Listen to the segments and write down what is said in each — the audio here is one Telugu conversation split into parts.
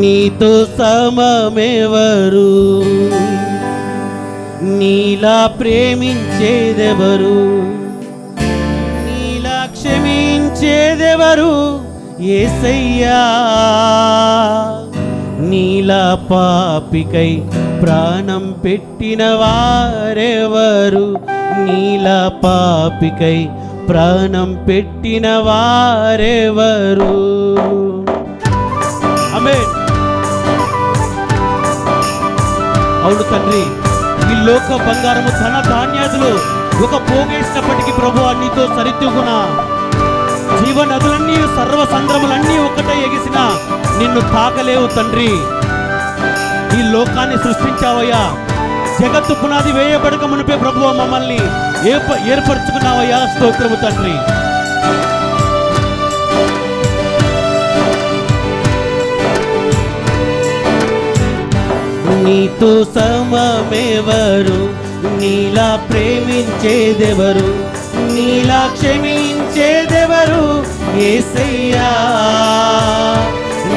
నీతో సమమెవరు, నీలా ప్రేమించేదెవరు, నీలా క్షమించేదెవరు యేసయ్యా. నీలా పాపికై ప్రాణం పెట్టిన వారెవరు, నీలా పాపికై ప్రాణం పెట్టిన వారెవరు. ఆమేన్. అవును తండ్రి, ఈ లోక బంగారము ధన ధాన్యాదులు ఒక పోగేసినప్పటికీ ప్రభువా నీతో సరితూగున జీవ నదులన్నీ సర్వ సంద్రములన్నీ ఒకటే ఎగిసిన నిన్ను తాకలేవు తండ్రి. ఈ లోకాన్ని సృష్టించావయ్యా, జగత్తు పునాది వేయబడక మునిపే ప్రభువా మమ్మల్ని ఏర్పరచుకున్నావయ్యా. స్తోత్రము తండ్రి. నీతో సమమెవరు, నీలా ప్రేమించేదెవరు, నీలా క్షమించేదెవరు యేసయ్యా.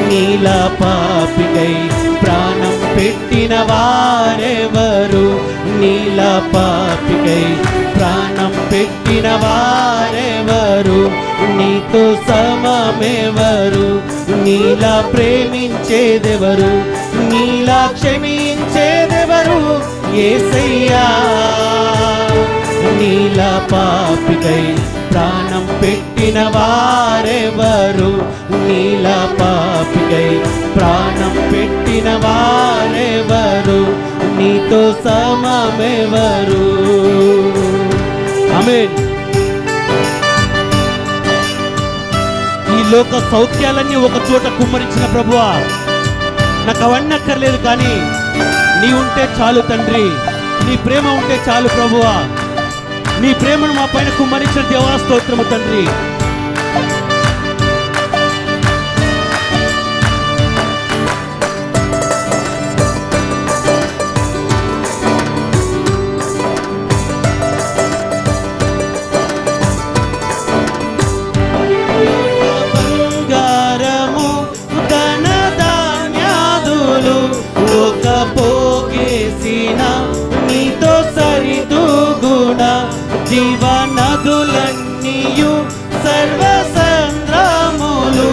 నీలా పాపికై ప్రాణం పెట్టిన వారెవరు, నీలా పాపికై ప్రాణం పెట్టిన వారెవరు. నీతో సమమెవరు, నీలా ప్రేమించేదెవరు, నీలా క్షమించేదెవరు యేసయ్యా. నీలా పాపికై ప్రాణం పెట్టిన వారెవరు, నీలా పాపికై ప్రాణం పెట్టిన వారెవరు. నీతో సమమెవరు. ఆమేన్. ఈ లోక సౌఖ్యాలన్నీ ఒక చోట కుమ్మరించిన ప్రభువా, నాకు అవన్నీ అక్కర్లేదు, కానీ నీ ఉంటే చాలు తండ్రి. నీ ప్రేమ ఉంటే చాలు ప్రభువా. నీ ప్రేమను మా పైన కుమ్మరించిన దేవా స్తోత్రము తండ్రి. బంగారము ధన ధాన్యాదులు ఒక పోగేసిన నీతో సరితూగుణ జీవ నదులన్నీయు సర్వ సంద్రములు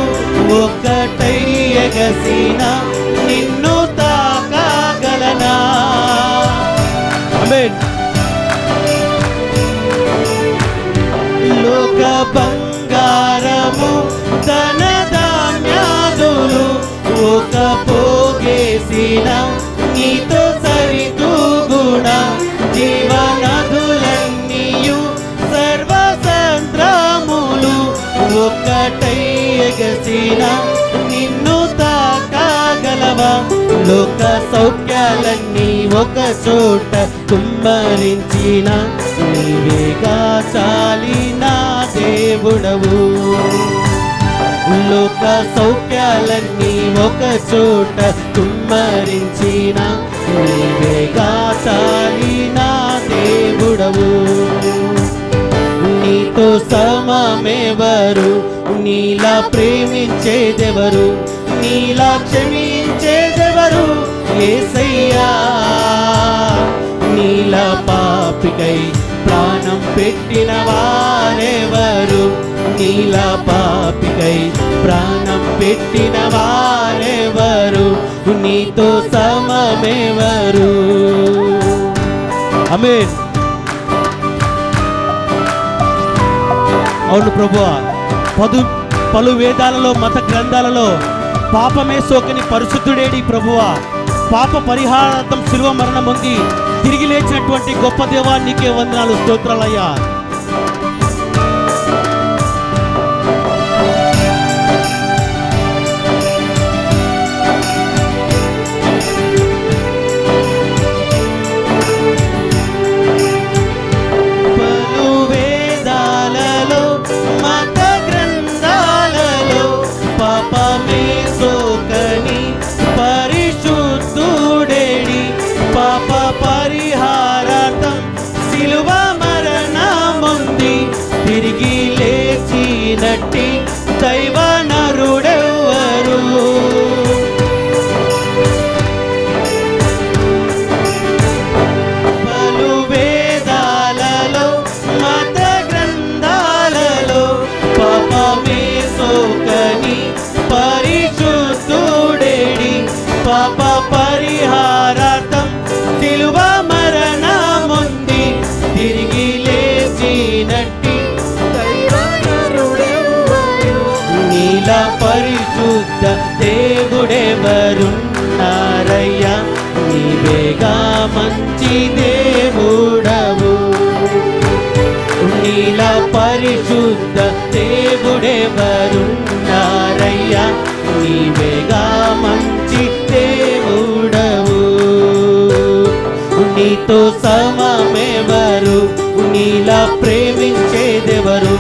ఒకటై ఎగసిన నిన్ను తాకగలనా. ఆమేన్. లోక బంగారము ధన ధాన్యాదులు ఒక పోగేసిన నీతో సరితూగుణ జీవ నదులన్నీయు సర్వ సంద్రములు ఒకటై ఎగసిన నిన్ను తాకగలవా. లోక సౌఖ్యాలన్నీ ఒక చోట కుమ్మరించిన నీవేగా చాలిన దేవుడవు. లోక సౌఖ్యాలన్నీ ఒక చోట కుమ్మరించిన నీవేగా చాలిన దేవుడవు. నీతో సమమెవరు, నీలా ప్రేమించేదెవరు, నీలా క్షమించేదెవరు యేసయ్యా. నీలా పాపికై ప్రాణం పెట్టిన వారెవరు, నీలా పాపికై ప్రాణం పెట్టిన వారెవరు. నీతో సమమెవరు. ఆమేన్. అవును ప్రభువా, పలు వేదాలలో మత గ్రంథాలలో పాపమే సోకని పరిశుద్ధుడేడి ప్రభువా. పాప పరిహారార్థం శిలువ మరణం పొంది తిరిగి లేచినటువంటి గొప్ప దేవా నీకే వందనాలు, స్తోత్రాలయ్యా. పరిహారార్థం శిలువ మరణం పరిశుద్ధ దేవుడెవరున్నారయ్యా, నీవేగా మంచి దేవుడవు. నీలా పరిశుద్ధ దేవుడెవరున్నారయ్యా, నీవేగా మంచి దేవుడవు. నీతో సమమెవరు, నీలా ప్రేమించేదెవరు,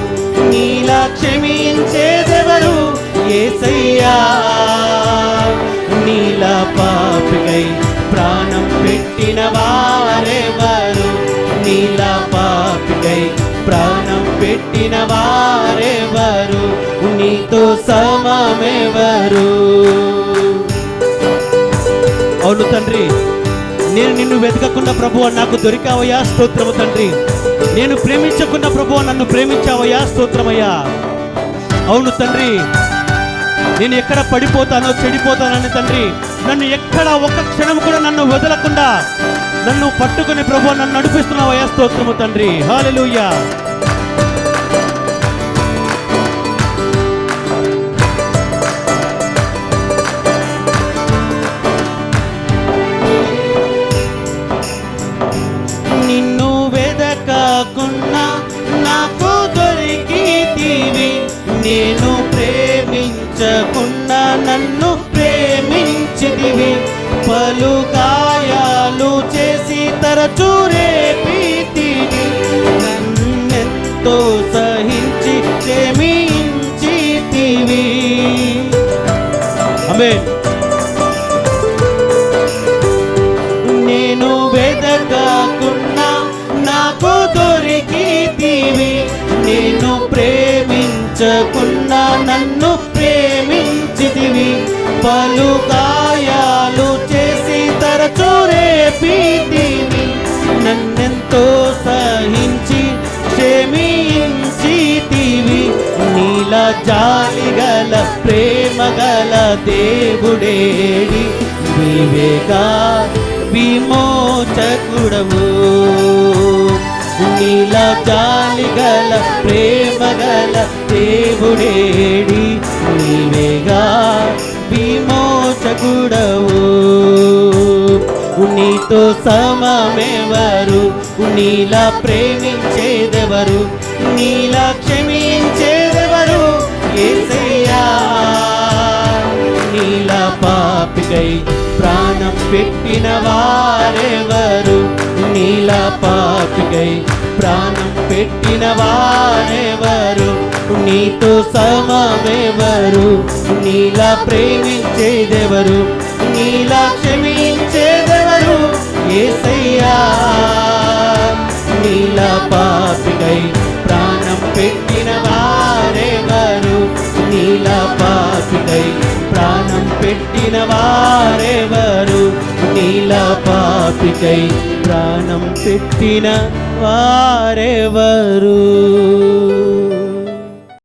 నీలా క్షమించేదెవరు యేసయ్యా. నీలా పాపికై ప్రాణం పెట్టిన వారెవరు, నీలా పాపికై ప్రాణం పెట్టిన వారెవరు, నీతో సమమెవరు. అవును తండ్రి, నేను నిన్ను వెతకకుండా ప్రభువా నాకు దొరికావయ్యా, స్తోత్రము తండ్రి. నేను ప్రేమించకుండా ప్రభువా నన్ను ప్రేమించావయ్యా, స్తోత్రమయ్యా. అవును తండ్రి, నేను ఎక్కడ పడిపోతానో చెడిపోతానని తండ్రి, నన్ను ఎక్కడ ఒక్క క్షణం కూడా నన్ను వదలకుండా నన్ను పట్టుకుని ప్రభువా నన్ను నడిపిస్తున్నావయ్యా, స్తోత్రము తండ్రి. హల్లెలూయా. నిన్ను వెదకకున్నా నాకు దొరికితివి, నేను ప్రేమించకున్నా నన్ను ప్రేమించితివి. పలు గాయాలు చేసి తరచూ రేపితివి, నన్నెంతో సహించి క్షమించితివి. ఆమేన్. నేను వెదకకున్నా నాకు దొరికితివి, నేను ప్రేమించకున్నా నన్ను ప్రేమించితివి. పలు గాయాలు చేసి తరచూ రేపితివి, నన్నెంతో సహించి క్షమించితివి. నీలా జాలిగల ప్రేమగల దేవుడేడి, నీవేగా విమోచకుడవు. నీలా జాలిగల ప్రేమగల దేవుడేడి, నీవేగా విమోచకుడవు. నీతో సమమెవరు, నీలా ప్రేమించేదెవరు, నీలా క్షమించేదెవరు యేసయ్యా. నీలా పాపికై ప్రాణం పెట్టిన వారెవరు, నీలా పాపికై ప్రాణం పెట్టిన వారెవరు, నీతో సమమెవరు, నీలా ప్రేమించేదెవరు, నీలా క్షమించేదెవరు యేసయ్యా. నీలా పాపికై ప్రాణం పెట్టిన వారెవరు, నీలా పాపికై ప్రాణం పెట్టిన వారెవరు, నీలా పాపికై ప్రాణం పెట్టిన వారెవరు.